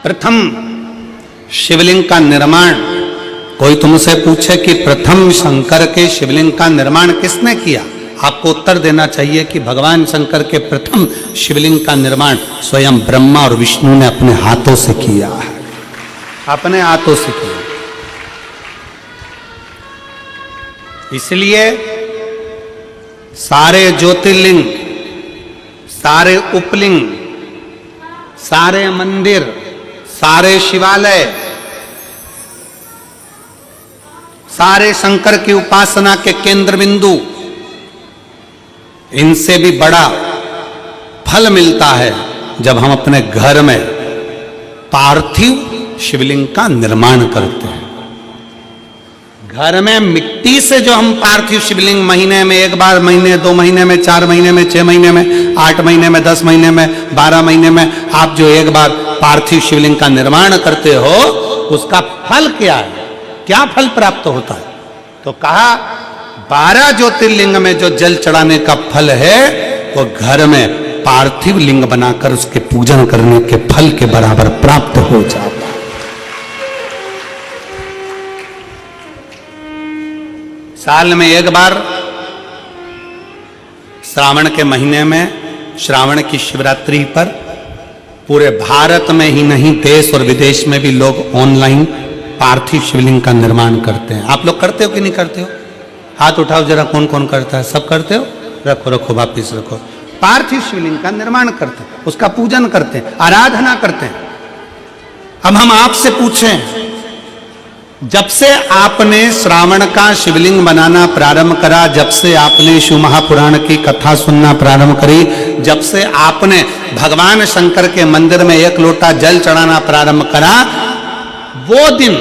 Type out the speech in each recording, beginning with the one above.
प्रथम शिवलिंग का निर्माण, कोई तुमसे पूछे कि प्रथम शंकर के शिवलिंग का निर्माण किसने किया, आपको उत्तर देना चाहिए कि भगवान शंकर के प्रथम शिवलिंग का निर्माण स्वयं ब्रह्मा और विष्णु ने अपने हाथों से किया है, अपने हाथों से किया। इसलिए सारे ज्योतिर्लिंग, सारे उपलिंग, सारे मंदिर, सारे शिवालय, सारे शंकर की उपासना के केंद्र बिंदु, इनसे भी बड़ा फल मिलता है जब हम अपने घर में पार्थिव शिवलिंग का निर्माण करते हैं। घर में मिट्टी से जो हम पार्थिव शिवलिंग महीने में एक बार, महीने 2 महीने में, 4 महीने में, 6 महीने में, 8 महीने में, 10 महीने में, 12 महीने में आप जो एक बार पार्थिव शिवलिंग का निर्माण करते हो, उसका फल क्या है, क्या फल प्राप्त होता है? तो कहा 12 ज्योतिर्लिंग में जो जल चढ़ाने का फल है वो घर में पार्थिव लिंग बनाकर उसके पूजन करने के फल के बराबर प्राप्त हो जाता है। साल में एक बार श्रावण के महीने में, श्रावण की शिवरात्रि पर पूरे भारत में ही नहीं देश और विदेश में भी लोग ऑनलाइन पार्थिव शिवलिंग का निर्माण करते हैं। आप लोग करते हो कि नहीं करते हो? हाथ उठाओ जरा, कौन कौन करता है? सब करते हो? रखो रखो, वापिस रखो। पार्थिव शिवलिंग का निर्माण करते हैं, उसका पूजन करते हैं, आराधना करते हैं। अब हम आपसे पूछें, जब से आपने श्रावण का शिवलिंग बनाना प्रारंभ करा, जब से आपने शिव महापुराण की कथा सुनना प्रारंभ करी, जब से आपने भगवान शंकर के मंदिर में 1 लोटा जल चढ़ाना प्रारंभ करा, वो दिन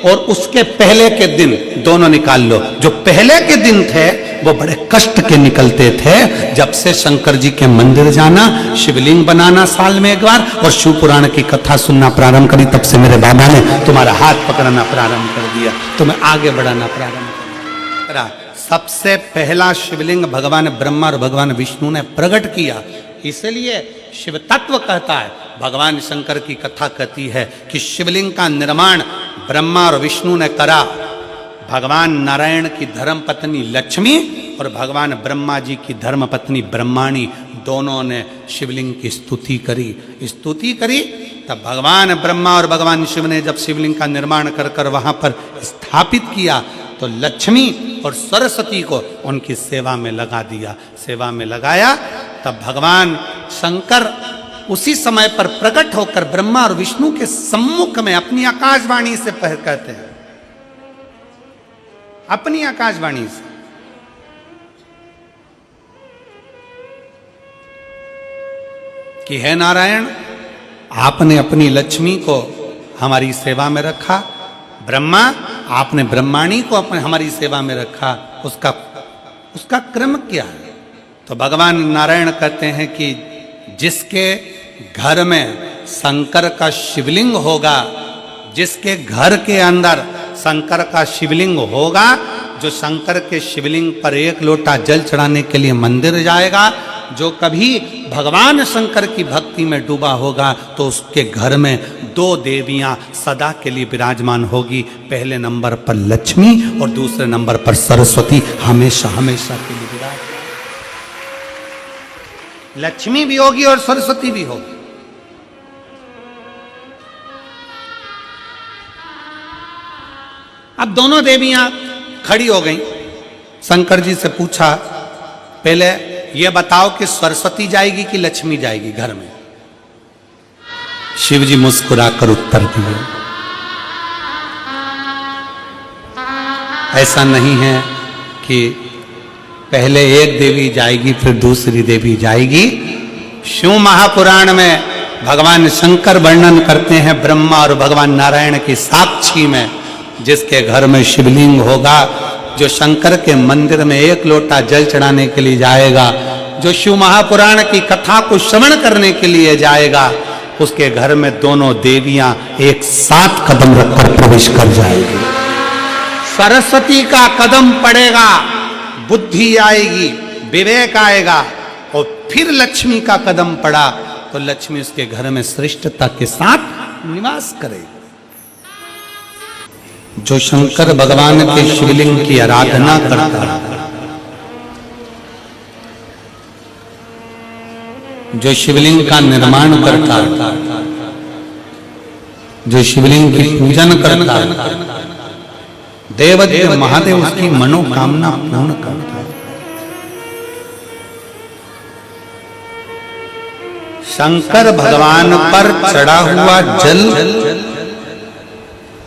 और उसके पहले के दिन दोनों निकाल लो। जो पहले के दिन थे वो बड़े कष्ट के निकलते थे। जब से शंकर जी के मंदिर जाना, शिवलिंग बनाना साल में एक बार और शिव पुराण की कथा सुनना प्रारंभ करी, तब से मेरे बाबा ने तुम्हारा हाथ पकड़ना प्रारंभ कर दिया, तुम्हें आगे बढ़ाना प्रारंभ करा। सबसे पहला शिवलिंग भगवान ब्रह्मा और भगवान विष्णु ने प्रकट किया। इसलिए शिव तत्व कहता है, भगवान शंकर की कथा कहती है कि शिवलिंग का निर्माण ब्रह्मा और विष्णु ने करा। भगवान नारायण की धर्म पत्नी लक्ष्मी और भगवान ब्रह्मा जी की धर्म पत्नी ब्रह्माणी दोनों ने शिवलिंग की स्तुति करी। तब भगवान ब्रह्मा और भगवान शिव ने जब शिवलिंग का निर्माण कर कर वहां पर स्थापित किया, तो लक्ष्मी और सरस्वती को उनकी सेवा में लगा दिया। सेवा में लगाया तब भगवान शंकर उसी समय पर प्रकट होकर ब्रह्मा और विष्णु के सम्मुख में अपनी आकाशवाणी से कहते हैं, अपनी आकाशवाणी से, कि हे नारायण, आपने अपनी लक्ष्मी को हमारी सेवा में रखा, ब्रह्मा आपने ब्रह्माणी को अपने हमारी सेवा में रखा, उसका क्रम क्या है? तो भगवान नारायण कहते हैं कि जिसके घर में शंकर का शिवलिंग होगा, जिसके घर के अंदर शंकर का शिवलिंग होगा, जो शंकर के शिवलिंग पर 1 लोटा जल चढ़ाने के लिए मंदिर जाएगा, जो कभी भगवान शंकर की भक्ति में डूबा होगा, तो उसके घर में 2 देवियां सदा के लिए विराजमान होगी। पहले नंबर पर लक्ष्मी और दूसरे नंबर पर सरस्वती, हमेशा हमेशा के लिए विराजमान। लक्ष्मी भी होगी और सरस्वती भी होगी। अब दोनों देवियां खड़ी हो गईं। शंकर जी से पूछा, पहले ये बताओ कि सरस्वती जाएगी कि लक्ष्मी जाएगी घर में? शिव जी मुस्कुराकर उत्तर दिए, ऐसा नहीं है कि पहले एक देवी जाएगी फिर दूसरी देवी जाएगी। शिव महापुराण में भगवान शंकर वर्णन करते हैं ब्रह्मा और भगवान नारायण की साक्षी में, जिसके घर में शिवलिंग होगा, जो शंकर के मंदिर में 1 लोटा जल चढ़ाने के लिए जाएगा, जो शिव महापुराण की कथा को श्रवण करने के लिए जाएगा, उसके घर में दोनों देवियां एक साथ कदम रखकर प्रवेश कर जाएगी। सरस्वती का कदम पड़ेगा, बुद्धि आएगी, विवेक आएगा, और फिर लक्ष्मी का कदम पड़ा तो लक्ष्मी उसके घर में श्रेष्ठता के साथ निवास करे। जो शंकर भगवान के शिवलिंग की आराधना करता है, जो शिवलिंग का निर्माण करता है, जो शिवलिंग की पूजन करता है, देवदेव महादेव उसकी मनोकामना पूर्ण करता है। शंकर भगवान पर चढ़ा हुआ जल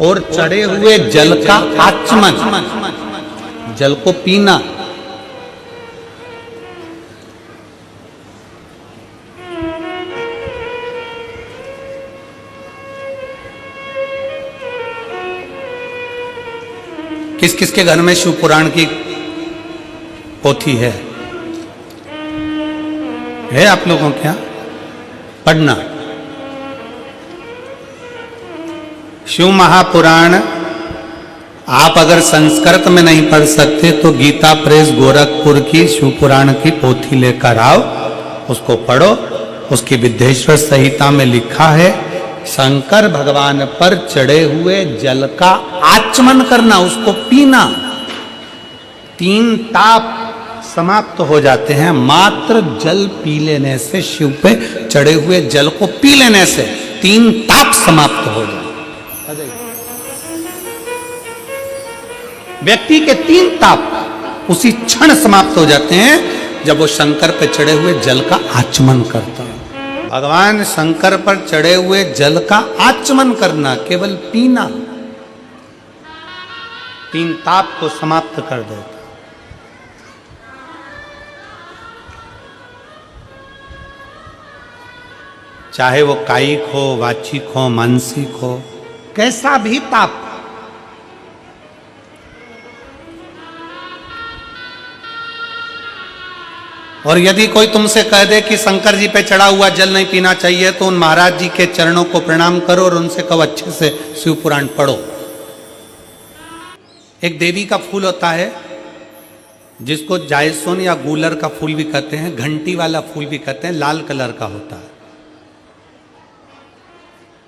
और चढ़े हुए जल का आचमन, जल को पीना, किस किस के घर में शिव पुराण की पोथी है आप लोगों के यहाँ? पढ़ना शिव महापुराण। आप अगर संस्कृत में नहीं पढ़ सकते तो गीता प्रेस गोरखपुर की शिव पुराण की पोथी लेकर आओ, उसको पढ़ो। उसकी विद्येश्वर संहिता में लिखा है शंकर भगवान पर चढ़े हुए जल का आचमन करना, उसको पीना। 3 ताप समाप्त हो जाते हैं मात्र जल पी लेने से। शिव पे चढ़े हुए जल को पी लेने से 3 ताप समाप्त हो जाते। व्यक्ति के 3 ताप उसी क्षण समाप्त हो जाते हैं जब वो शंकर पे चढ़े हुए जल का आचमन करता है। भगवान शंकर पर चढ़े हुए जल का आचमन करना, केवल पीना, 3 ताप को समाप्त कर देता। चाहे वो कायिक हो, वाचिक हो, मानसिक हो, कैसा भी ताप। और यदि कोई तुमसे कह दे कि शंकर जी पे चढ़ा हुआ जल नहीं पीना चाहिए, तो उन महाराज जी के चरणों को प्रणाम करो और उनसे कहो अच्छे से शिव पुराण पढ़ो। एक देवी का फूल होता है जिसको जायसोन या गूलर का फूल भी कहते हैं, घंटी वाला फूल भी कहते हैं, लाल कलर का होता है।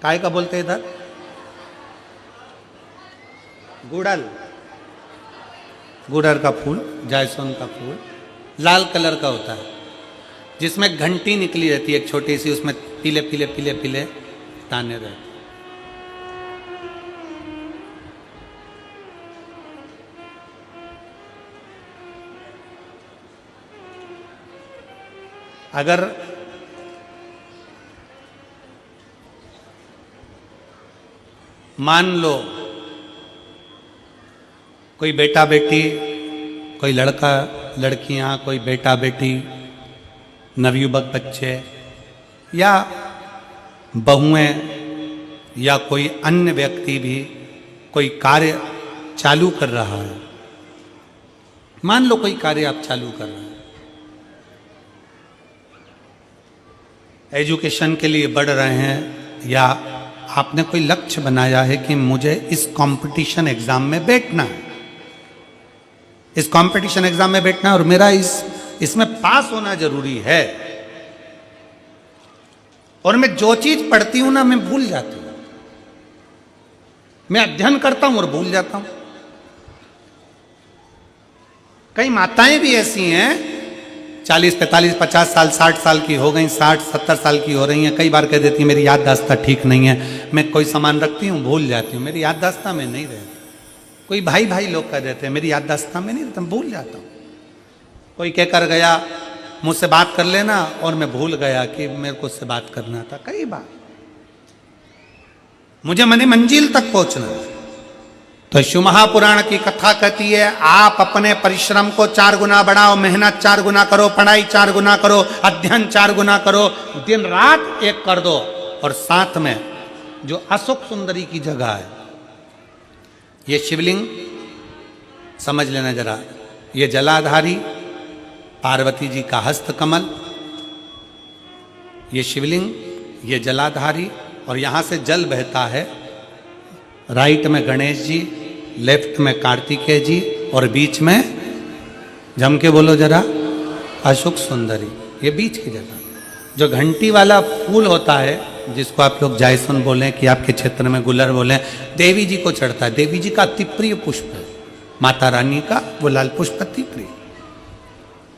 काय का बोलते हैं इधर? गुड़ल, गुड़र का फूल, जायसोन का फूल लाल कलर का होता है, जिसमें घंटी निकली रहती है एक छोटी सी, उसमें पीले पीले पीले पीले दाने रहते। अगर मान लो कोई बेटा बेटी, कोई लड़का लड़कियां, कोई बेटा बेटी, नवयुवक बच्चे या बहुएं या कोई अन्य व्यक्ति भी कोई कार्य चालू कर रहा है। मान लो कोई कार्य आप चालू कर रहे हैं, एजुकेशन के लिए बढ़ रहे हैं, या आपने कोई लक्ष्य बनाया है कि मुझे इस कंपटीशन एग्जाम में बैठना है, इस कंपटीशन एग्जाम में बैठना है और मेरा इसमें पास होना जरूरी है। और मैं जो चीज पढ़ती हूं ना, मैं भूल जाती हूं। मैं अध्ययन करता हूं और भूल जाता हूं। कई माताएं भी ऐसी हैं 40, 45, 50 साल, 60 साल की हो गई, 60, 70 साल की हो रही हैं, कई बार कह देती हैं मेरी याददाश्त ठीक नहीं है, मैं कोई सामान रखती हूँ भूल जाती हूँ, मेरी याददाश्त में नहीं रहती। कोई भाई भाई लोग कह देते हैं मेरी याददाश्त में नहीं रहता, भूल जाता हूँ। कोई कहकर गया मुझसे बात कर लेना और मैं भूल गया कि मेरे को उससे बात करना था। कई बार मुझे मनी मंजिल तक पहुंचना है। तो शिव महापुराण की कथा कहती है आप अपने परिश्रम को 4 गुना बढ़ाओ, मेहनत 4 गुना करो, पढ़ाई 4 गुना करो, अध्ययन 4 गुना करो, दिन रात एक कर दो। और साथ में जो अशोक सुंदरी की जगह है, ये शिवलिंग समझ लेना जरा, ये जलाधारी पार्वती जी का हस्त कमल, ये शिवलिंग, ये जलाधारी, और यहां से जल बहता है। राइट में गणेश जी, लेफ्ट में कार्तिकेय जी, और बीच में जम के बोलो जरा अशोक सुंदरी। ये बीच की जगह जो घंटी वाला फूल होता है जिसको आप लोग जायसन बोले कि आपके क्षेत्र में गुलर बोले, देवी जी को चढ़ता है। देवी जी का अति प्रिय पुष्प है, माता रानी का गुलाल पुष्प अति प्रिय।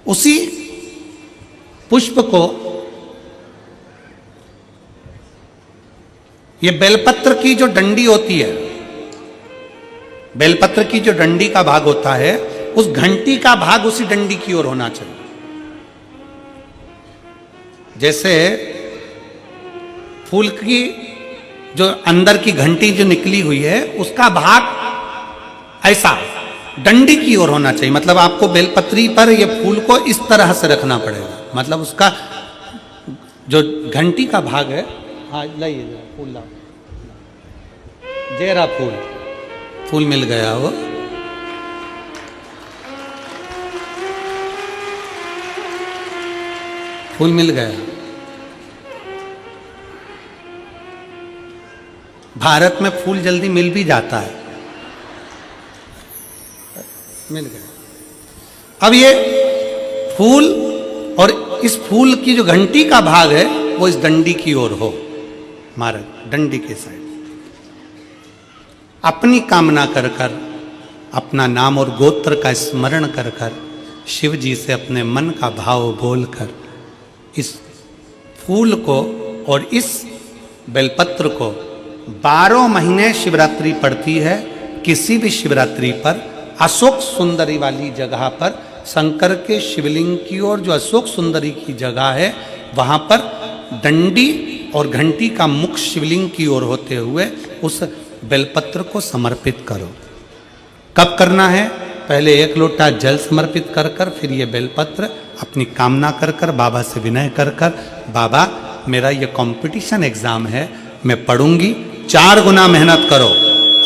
उसी पुष्प को ये बेलपत्र की जो डंडी होती है, बेलपत्र की जो डंडी का भाग होता है, उस घंटी का भाग उसी डंडी की ओर होना चाहिए। जैसे फूल की जो अंदर की घंटी जो निकली हुई है, उसका भाग ऐसा डंडी की ओर होना चाहिए। मतलब आपको बेलपत्री पर ये फूल को इस तरह से रखना पड़ेगा। मतलब उसका जो घंटी का भाग है, हाँ लाइए जरा फूल लाओ, जेरा फूल मिल गया वो। फूल मिल गया। भारत में फूल जल्दी मिल भी जाता है, मिल गया। अब ये फूल और इस फूल की जो घंटी का भाग है वो इस डंडी की ओर हो, हमारे डंडी के साइड। अपनी कामना कर कर, अपना नाम और गोत्र का स्मरण कर कर, शिव जी से अपने मन का भाव बोलकर इस फूल को और इस बेलपत्र को 12 महीने शिवरात्रि पड़ती है। किसी भी शिवरात्रि पर अशोक सुंदरी वाली जगह पर, शंकर के शिवलिंग की ओर जो अशोक सुंदरी की जगह है, वहां पर डंडी और घंटी का मुख शिवलिंग की ओर होते हुए उस बेलपत्र को समर्पित करो। कब करना है? पहले 1 लोटा जल समर्पित कर कर, फिर ये बेलपत्र अपनी कामना कर कर, बाबा से विनय कर कर, बाबा मेरा ये कंपटीशन एग्जाम है, मैं पढ़ूंगी, 4 गुना मेहनत करो,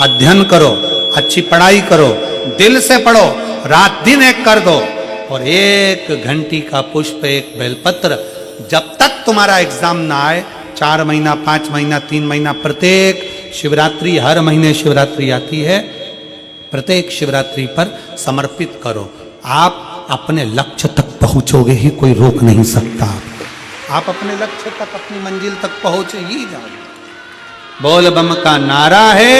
अध्ययन करो, अच्छी पढ़ाई करो, दिल से पढ़ो, रात दिन एक कर दो, और 1 घंटी का पुष्प, 1 बेलपत्र, जब तक तुम्हारा एग्जाम ना आए, 4 महीना, 5 महीना, 3 महीना, प्रत्येक शिवरात्रि, हर महीने शिवरात्रि आती है, प्रत्येक शिवरात्रि पर समर्पित करो। आप अपने लक्ष्य तक पहुंचोगे ही, कोई रोक नहीं सकता। आप अपने लक्ष्य तक, अपनी मंजिल तक पहुंच ही जाओगे। बोल बम का नारा है,